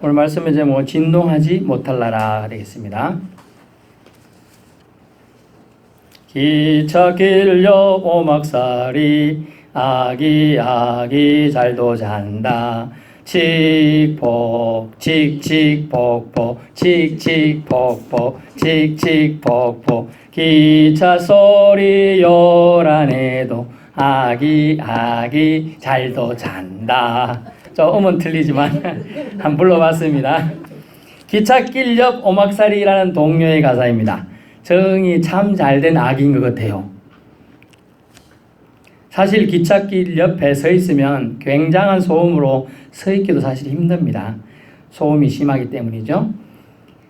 오늘 말씀의 제목 진동하지 못할 나라 되겠습니다. 기찻길 옆 오막살이 아기 잘도 잔다. 칙폭 칙칙폭폭 칙칙폭폭 칙칙폭폭 기차 소리 요란해도 아기 잘도 잔다. 조금은 틀리지만 한번 불러봤습니다. 기찻길 옆 오막살이라는 동요의 가사입니다. 정이 참 잘된 아기인 것 같아요. 사실 기찻길 옆에 서 있으면 굉장한 소음으로 서 있기도 사실 힘듭니다. 소음이 심하기 때문이죠.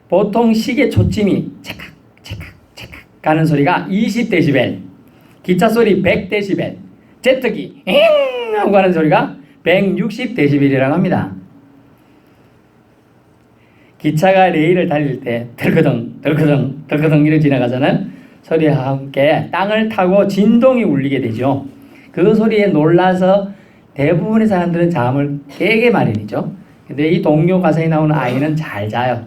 보통 시계 초침이 찰칵 가는 소리가 20데시벨, 기차 소리 100데시벨, 제트기 엥 하고 가는 소리가 160데시벨이라고 합니다. 기차가 레일을 달릴 때 덜커덩 이렇게 지나가잖아요. 소리와 함께 땅을 타고 진동이 울리게 되죠. 그 소리에 놀라서 대부분의 사람들은 잠을 깨게 마련이죠. 근데 이 동요 가사에 나오는 아이는 잘 자요.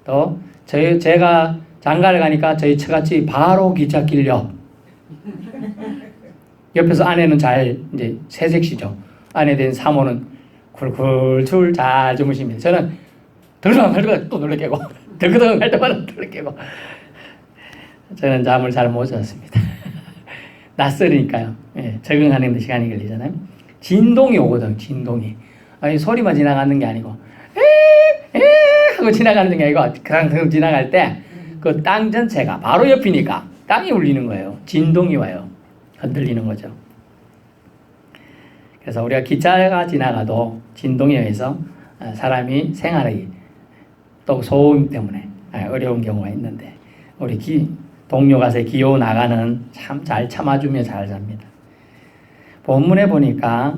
또 제가 장가를 가니까 저희 처갓집이 바로 기찻길 옆에서 아내는 잘 이제 새색시죠. 아내 된 사모는 굴굴 잘 주무십니다. 저는 덜렁 할 때마다 또 놀래 깨고 덜렁 할 때마다 놀래 깨고 저는 잠을 잘 못 잤습니다. 낯설으니까요. 예, 적응하는 데 시간이 걸리잖아요. 진동이 오거든. 진동이. 아니 소리만 지나가는 게 아니고 에 하고 지나가는 게 아니고 그냥 지나갈 때 그 땅 전체가 바로 옆이니까 땅이 울리는 거예요. 진동이 와요. 흔들리는 거죠. 그래서 우리가 기차가 지나가도 진동에 의해서 사람이 생활이 또 소음 때문에 어려운 경우가 있는데 우리 동료 가서 기어 나가는 참 잘 참아주며 잘 잡니다. 본문에 보니까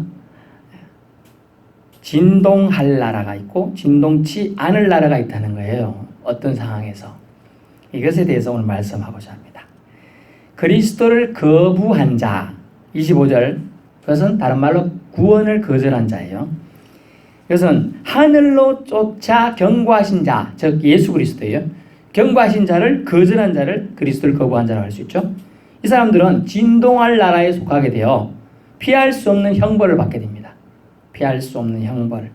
진동할 나라가 있고 진동치 않을 나라가 있다는 거예요. 어떤 상황에서. 이것에 대해서 오늘 말씀하고자 합니다. 그리스도를 거부한 자 25절 그것은 다른 말로 구원을 거절한 자예요. 이것은 하늘로 쫓아 경고하신 자, 즉 예수 그리스도예요. 경고하신 자를 거절한 자를 그리스도를 거부한 자라고 할 수 있죠. 이 사람들은 진동할 나라에 속하게 되어 피할 수 없는 형벌을 받게 됩니다. 피할 수 없는 형벌.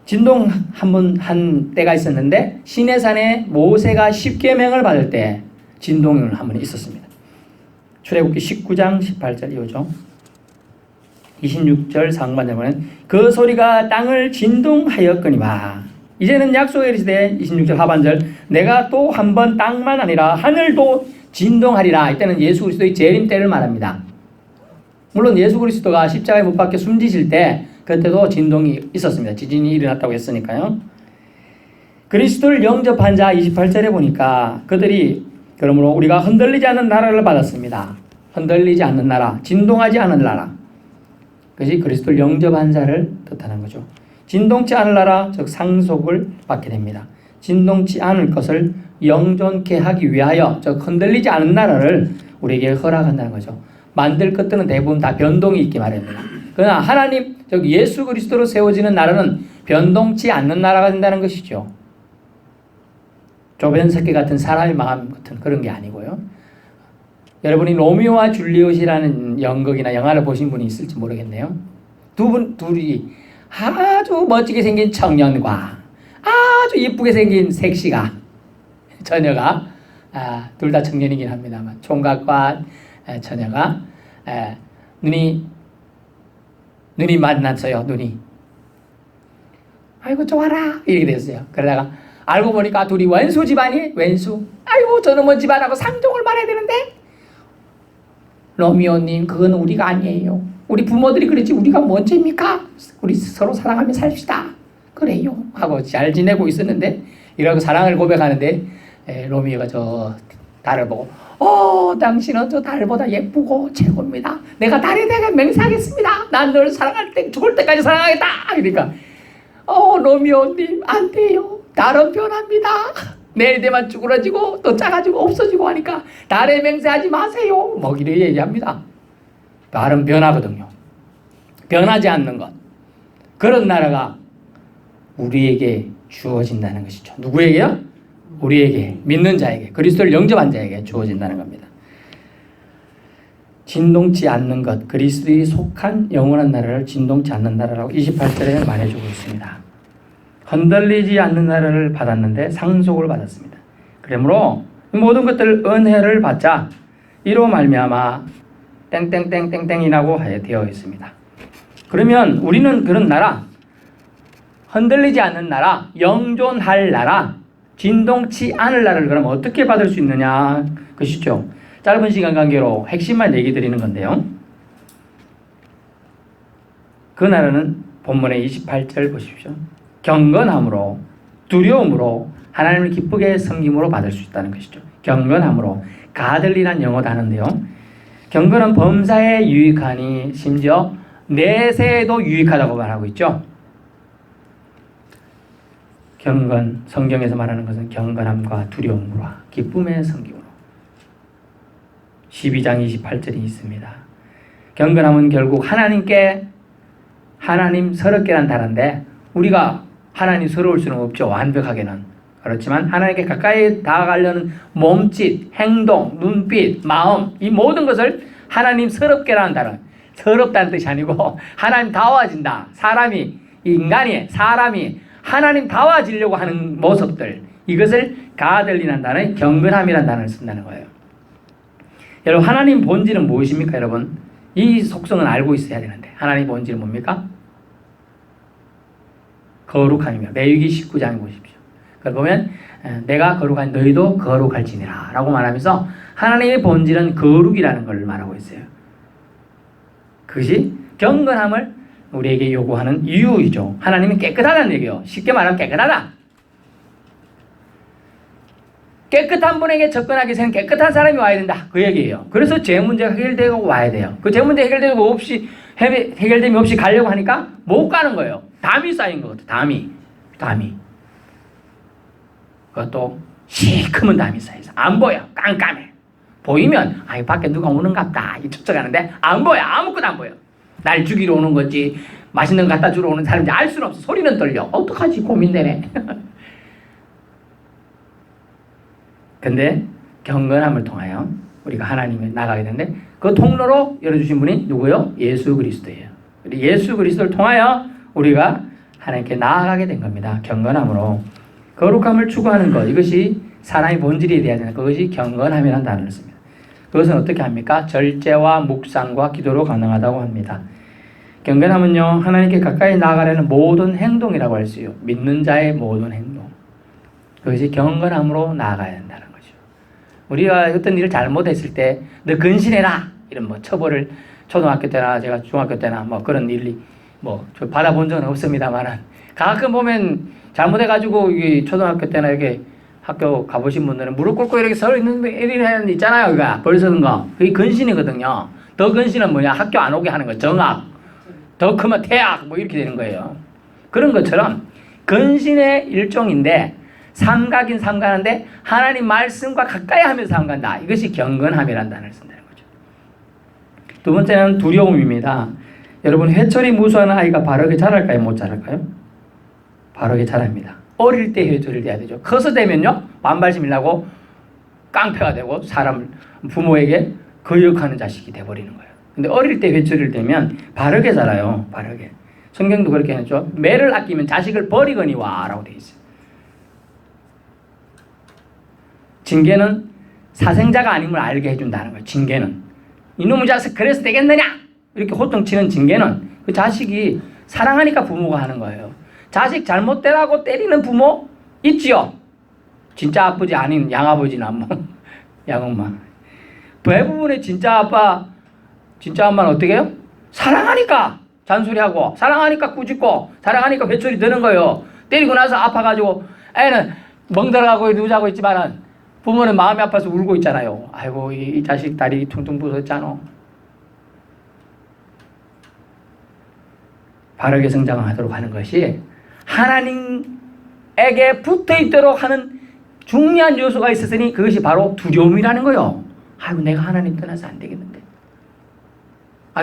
진동 한 때가 있었는데 시내산에 모세가 십계명을 받을 때 진동을 한 번 있었습니다. 출애굽기 19장 18절 이오죠. 26절 상반절 보면 그 소리가 땅을 진동하였거니와 이제는 약속의 시대 26절 하반절 내가 또 한 번 땅만 아니라 하늘도 진동하리라. 이때는 예수 그리스도의 재림 때를 말합니다. 물론 예수 그리스도가 십자가에 못 박혀 숨지실 때 그때도 진동이 있었습니다. 지진이 일어났다고 했으니까요. 그리스도를 영접한 자 28절에 보니까 그들이 그러므로 우리가 흔들리지 않는 나라를 받았습니다. 흔들리지 않는 나라, 진동하지 않은 나라. 그것이 그리스도를 영접한 자를 뜻하는 거죠. 진동치 않을 나라, 즉 상속을 받게 됩니다. 진동치 않을 것을 영존케 하기 위하여, 즉 흔들리지 않은 나라를 우리에게 허락한다는 거죠. 만들 것들은 대부분 다 변동이 있기 마련입니다. 그러나 하나님, 즉 예수 그리스도로 세워지는 나라는 변동치 않는 나라가 된다는 것이죠. 조변석기 같은 사람의 마음 같은 그런 게 아니고요. 여러분이 로미오와 줄리엣이라는 연극이나 영화를 보신 분이 있을지 모르겠네요. 둘이 아주 멋지게 생긴 청년과 아주 예쁘게 생긴 섹시가 처녀가 둘 다 청년이긴 합니다만 총각과 처녀가 눈이 만났어요. 눈이 아이고 좋아라 이렇게 됐어요. 그러다가 알고 보니까 둘이 원수 집안이 왼수. 아이고 저놈의 집안하고 상종을 말해야 되는데 로미오님 그건 우리가 아니에요. 우리 부모들이 그랬지 우리가 뭔 죄입니까? 우리 서로 사랑하며 삽시다. 그래요 하고 잘 지내고 있었는데 이러고 사랑을 고백하는데 로미오가 저 달을 보고 당신은 저 달보다 예쁘고 최고입니다. 내가 달에 대해 맹세하겠습니다. 난 널 사랑할 때 죽을 때까지 사랑하겠다. 그러니까 로미오님 안 돼요. 달은 변합니다. 내일 되면 쭈그러지고 또 작아지고 없어지고 하니까 달에 맹세하지 마세요. 뭐 이렇게 얘기합니다. 달은 변하거든요. 변하지 않는 것. 그런 나라가 우리에게 주어진다는 것이죠. 누구에게요? 우리에게, 믿는 자에게, 그리스도를 영접한 자에게 주어진다는 겁니다. 진동치 않는 것, 그리스도에 속한 영원한 나라를 진동치 않는 나라라고 28절에 말해주고 있습니다. 흔들리지 않는 나라를 받았는데 상속을 받았습니다. 그러므로 모든 것들 은혜를 받자 이로 말미암아 땡땡땡땡땡이라고 되어 있습니다. 그러면 우리는 그런 나라, 흔들리지 않는 나라, 영존할 나라, 진동치 않을 나라를 그럼 어떻게 받을 수 있느냐 그것이죠. 짧은 시간 관계로 핵심만 얘기 드리는 건데요. 그 나라는 본문의 28절 보십시오. 경건함으로, 두려움으로, 하나님을 기쁘게 섬김으로 받을 수 있다는 것이죠. 경건함으로, 가들리란 영어도 하는데요. 경건은 범사에 유익하니 심지어 내세에도 유익하다고 말하고 있죠. 경건, 성경에서 말하는 것은 경건함과 두려움으로, 기쁨의 섬김으로. 12장 28절이 있습니다. 경건함은 결국 하나님스럽게란 단어인데 우리가 하나님스러울 수는 없죠. 완벽하게는. 그렇지만 하나님께 가까이 다가가려는 몸짓, 행동, 눈빛, 마음 이 모든 것을 하나님스럽게라는 단어. 서럽다는 뜻이 아니고 하나님다워진다. 사람이 하나님다워지려고 하는 모습들 이것을 가들리는 단어에 경건함이라는 단어를 쓴다는 거예요. 여러분 하나님 본질은 무엇입니까? 여러분 이 속성은 알고 있어야 되는데 하나님 본질은 뭡니까? 거룩함입니다. 레위기 19장에 보십시오. 그걸 보면 내가 거룩한 너희도 거룩할지니라 라고 말하면서 하나님의 본질은 거룩이라는 걸 말하고 있어요. 그것이 경건함을 우리에게 요구하는 이유이죠. 하나님은 깨끗하다는 얘기예요. 쉽게 말하면 깨끗하다. 깨끗한 분에게 접근하기 위해서는 깨끗한 사람이 와야 된다. 그 얘기예요. 그래서 죄 문제가 해결되고 와야 돼요. 그 죄 문제 해결됨이 없이 가려고 하니까 못 가는 거예요. 담이 쌓인 것 같아요. 담이. 그것도 시커먼 담이 쌓여서 안 보여. 깜깜해. 보이면 밖에 누가 오는 것 같다. 쫓아가는데 안 보여. 아무것도 안 보여. 날 죽이러 오는 건지 맛있는 거 갖다 주러 오는 사람인지 알 수는 없어. 소리는 들려. 어떡하지? 고민되네. 근데 경건함을 통하여 우리가 하나님에 나가게 되는데 그 통로로 열어주신 분이 누구요? 예수 그리스도예요. 예수 그리스도를 통하여 우리가 하나님께 나아가게 된 겁니다. 경건함으로. 거룩함을 추구하는 것 이것이 사람의 본질이 되어야 되는 그것이 경건함이라는 단어를 씁니다. 그것은 어떻게 합니까? 절제와 묵상과 기도로 가능하다고 합니다. 경건함은요 하나님께 가까이 나아가려는 모든 행동이라고 할 수 있어요. 믿는 자의 모든 행동 그것이 경건함으로 나아가야 된다는 거죠. 우리가 어떤 일을 잘못했을 때 너 근신해라 이런 처벌을 초등학교 때나 제가 중학교 때나 그런 일이 받아본 적은 없습니다만은 가끔 보면 잘못해가지고 초등학교 때나 이렇게 학교 가보신 분들은 무릎 꿇고 이렇게 서 있는 일이 있잖아요. 벌 서는 거. 그게 근신이거든요. 더 근신은 뭐냐? 학교 안 오게 하는 거. 정학. 더 크면 태학. 이렇게 되는 거예요. 그런 것처럼 근신의 일종인데 삼가긴 삼가는데 하나님 말씀과 가까이 하면서 삼간다. 이것이 경건함이라는 단어를 쓴다는 거죠. 두 번째는 두려움입니다. 여러분 회초리 무수한 아이가 바르게 자랄까요? 못 자랄까요? 바르게 자랍니다. 어릴 때 회초리를 대야 되죠. 커서 되면요 반발심이 나고 깡패가 되고 부모에게 거역하는 자식이 돼버리는 거예요. 근데 어릴 때 회초리를 대면 바르게 자라요. 바르게. 성경도 그렇게 했죠. 매를 아끼면 자식을 버리거니와 라고 되어 있어요. 징계는 사생자가 아님을 알게 해준다는 거예요. 징계는 이놈의 자식 그래서 되겠느냐 이렇게 호통치는 징계는 그 자식이 사랑하니까 부모가 하는 거예요. 자식 잘못되라고 때리는 부모 있지요. 진짜 아버지 아닌 양아버지나 양엄마. 대부분의 진짜 아빠 진짜 엄마는 어떻게 해요? 사랑하니까 잔소리하고 사랑하니까 꾸짖고 사랑하니까 회초리 드는 거예요. 때리고 나서 아파가지고 애는 멍들어가고 누자고 있지만은 부모는 마음이 아파서 울고 있잖아요. 아이고 이 자식 다리 퉁퉁 부쉈잖아. 바르게 성장하도록 하는 것이 하나님에게 붙어있도록 하는 중요한 요소가 있었으니 그것이 바로 두려움이라는 거예요. 아이고 내가 하나님 떠나서 안 되겠는데.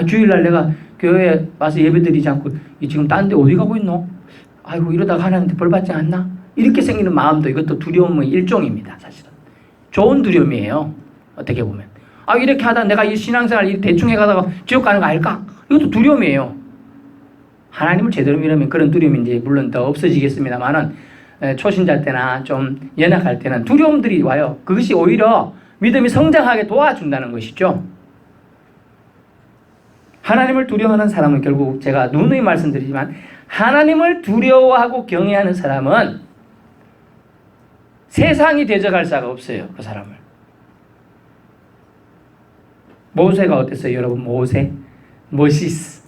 주일날 내가 교회에 와서 예배 드리지 않고 지금 딴 데 어디 가고 있노? 아이고 이러다가 하나님한테 벌 받지 않나? 이렇게 생기는 마음도 이것도 두려움의 일종입니다. 사실은 좋은 두려움이에요. 어떻게 보면 이렇게 하다 내가 이 신앙생활 대충 해가다가 지옥 가는 거 아닐까? 이것도 두려움이에요. 하나님을 제대로 믿으면 그런 두려움이 이제 물론 더 없어지겠습니다만은 초신자 때나 좀 연약할 때는 두려움들이 와요. 그것이 오히려 믿음이 성장하게 도와준다는 것이죠. 하나님을 두려워하는 사람은 결국 제가 누누이 말씀드리지만 하나님을 두려워하고 경외하는 사람은 세상이 대적할 자가 없어요. 그 사람을. 모세가 어땠어요? 여러분 모시스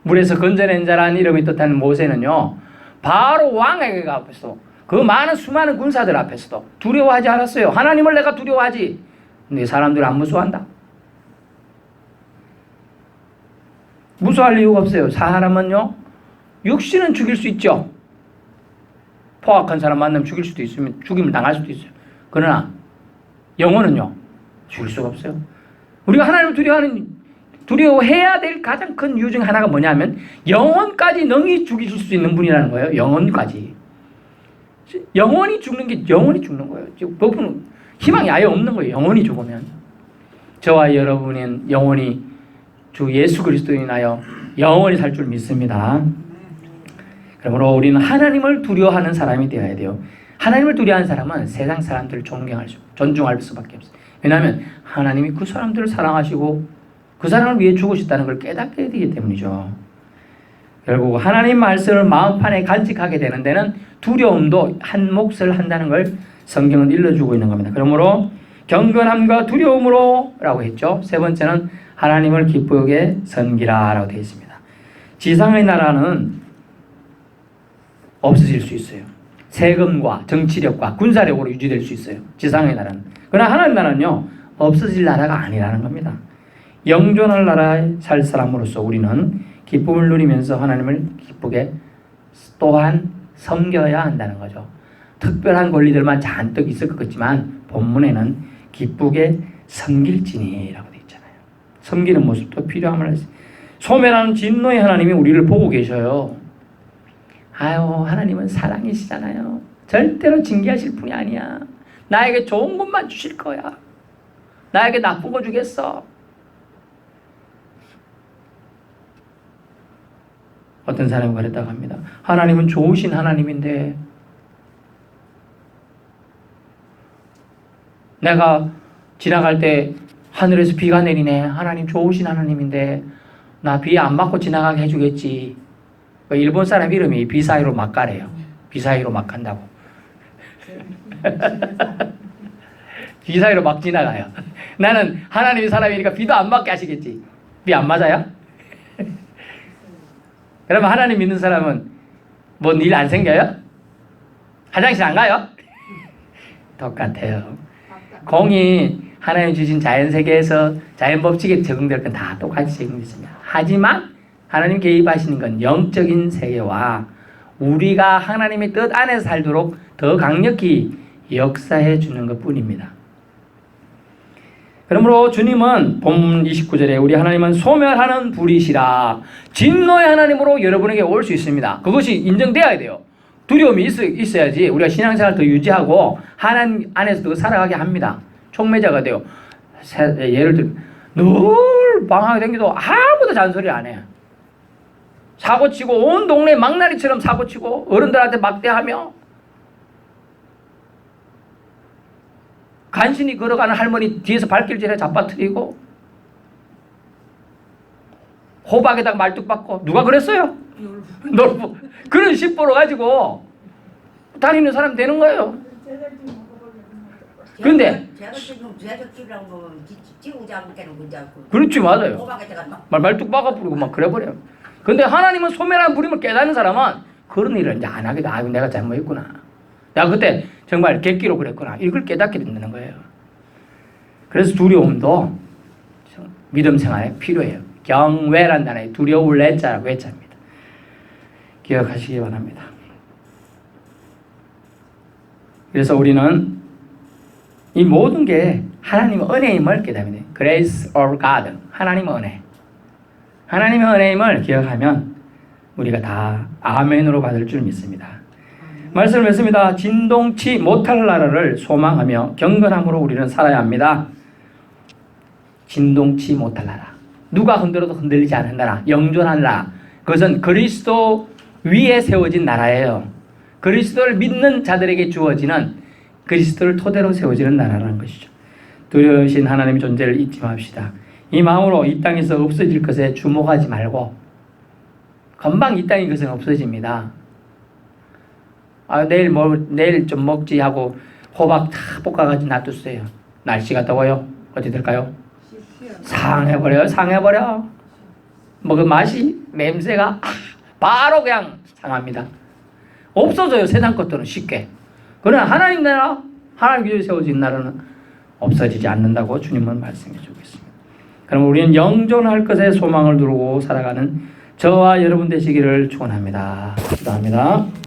물에서 건져낸 자라는 이름이 뜻하는 모세는요 바로 왕에게 앞에서 그 많은 수많은 군사들 앞에서도 두려워하지 않았어요. 하나님을 내가 두려워하지. 근데 사람들은 안 무서워한다. 무서워할 이유가 없어요. 사람은요 육신은 죽일 수 있죠. 포악한 사람 만나면 죽일 수도 있으면 죽임을 당할 수도 있어요. 그러나 영혼은요 죽일 수가 없어요. 우리가 하나님을 두려워해야 될 가장 큰 이유 중 하나가 뭐냐면 영혼까지 능히 죽일 수 있는 분이라는 거예요. 영혼까지. 영혼이 죽는 거예요. 그분은 희망이 아예 없는 거예요. 영혼이 죽으면. 저와 여러분은 영혼이 주 예수 그리스도로 인하여 영원히 살 줄 믿습니다. 그러므로 우리는 하나님을 두려워하는 사람이 되어야 돼요. 하나님을 두려워하는 사람은 세상 사람들을 존중할 수밖에 없어요. 왜냐하면 하나님이 그 사람들을 사랑하시고 그 사람을 위해 죽으셨다는 걸 깨닫게 되기 때문이죠. 결국 하나님 말씀을 마음판에 간직하게 되는 데는 두려움도 한 몫을 한다는 걸 성경은 일러주고 있는 겁니다. 그러므로 경건함과 두려움으로 라고 했죠. 세 번째는 하나님을 기쁘게 섬기라 라고 되어 있습니다. 지상의 나라는 없어질 수 있어요. 세금과 정치력과 군사력으로 유지될 수 있어요. 지상의 나라는. 그러나 하나님 나라는요 없어질 나라가 아니라는 겁니다. 영존할 나라에 살 사람으로서 우리는 기쁨을 누리면서 하나님을 기쁘게 또한 섬겨야 한다는 거죠. 특별한 권리들만 잔뜩 있을 것 같지만 본문에는 기쁘게 섬길지니라고 되어 있잖아요. 섬기는 모습도 필요함을 소멸하는 진노의 하나님이 우리를 보고 계셔요. 하나님은 사랑이시잖아요. 절대로 징계하실 분이 아니야. 나에게 좋은 것만 주실 거야. 나에게 나쁜 거 주겠어. 어떤 사람이 그랬다고 합니다. 하나님은 좋으신 하나님인데 내가 지나갈 때 하늘에서 비가 내리네. 하나님 좋으신 하나님인데 나 비 안 맞고 지나가게 해주겠지. 일본 사람 이름이 비 사이로 막 가래요. 비 사이로 막 간다고. 비 사이로 막 지나가요. 나는 하나님이 사람이니까 비도 안 맞게 하시겠지. 비 안 맞아요? 그러면 하나님 믿는 사람은 뭔 일 안 생겨요? 화장실 안 가요? 똑같아요. 공이 하나님 주신 자연세계에서 자연 법칙에 적용될 건 다 똑같이 적용됐습니다. 하지만 하나님 개입하시는 건 영적인 세계와 우리가 하나님의 뜻 안에서 살도록 더 강력히 역사해 주는 것 뿐입니다. 그러므로 주님은 본문 29절에 우리 하나님은 소멸하는 불이시라 진노의 하나님으로 여러분에게 올 수 있습니다. 그것이 인정되어야 돼요. 두려움이 있어야지 우리가 신앙생활을 더 유지하고 하나님 안에서 더 살아가게 합니다. 촉매자가 돼요. 예를 들어 늘 방황하게 댕겨도 아무도 잔소리 안 해요. 사고치고 온 동네 망나니처럼 사고치고 어른들한테 막대하며 간신히 걸어가는 할머니 뒤에서 발길질에 잡아뜨리고 호박에다가 말뚝 박고 누가 그랬어요? 놀부 그런 심보로 가지고 다니는 사람 되는 거예요. 근데 그렇지 맞아요. 말뚝 박아버리고 막 그래버려요. 근데 하나님은 소멸한 부림을 깨닫는 사람은 그런 일을 이제 안 하게 돼. 아이고 내가 잘못했구나. 내가 그때 정말 객기로 그랬구나. 이걸 깨닫게 된다는 거예요. 그래서 두려움도 믿음 생활에 필요해요. 경외란 단어에 두려울 내자라고 했습니다. 기억하시기 바랍니다. 그래서 우리는 이 모든 게 하나님의 은혜임을 깨닫게 돼요. Grace of God. 하나님의 은혜. 하나님의 은혜임을 기억하면 우리가 다 아멘으로 받을 줄 믿습니다. 말씀을 맺습니다. 진동치 못할 나라를 소망하며 경건함으로 우리는 살아야 합니다. 진동치 못할 나라. 누가 흔들어도 흔들리지 않는 나라. 영존한 나라. 그것은 그리스도 위에 세워진 나라예요. 그리스도를 믿는 자들에게 주어지는, 그리스도를 토대로 세워지는 나라라는 것이죠. 두려우신 하나님의 존재를 잊지 맙시다. 이 마음으로 이 땅에서 없어질 것에 주목하지 말고, 금방 이 땅의 것은 없어집니다. 내일 좀 먹지 하고 호박 다 볶아가지고 놔두세요. 날씨가 더워요. 어떻게 될까요? 상해버려. 뭐 그 맛이, 냄새가 바로 그냥 상합니다. 없어져요. 세상 것들은 쉽게. 그러나 하나님 나라, 하나님 기준에 세워진 나라는 없어지지 않는다고 주님은 말씀해 주고 있습니다. 그럼 우리는 영존할 것에 소망을 두르고 살아가는 저와 여러분 되시기를 축원합니다. 기도합니다.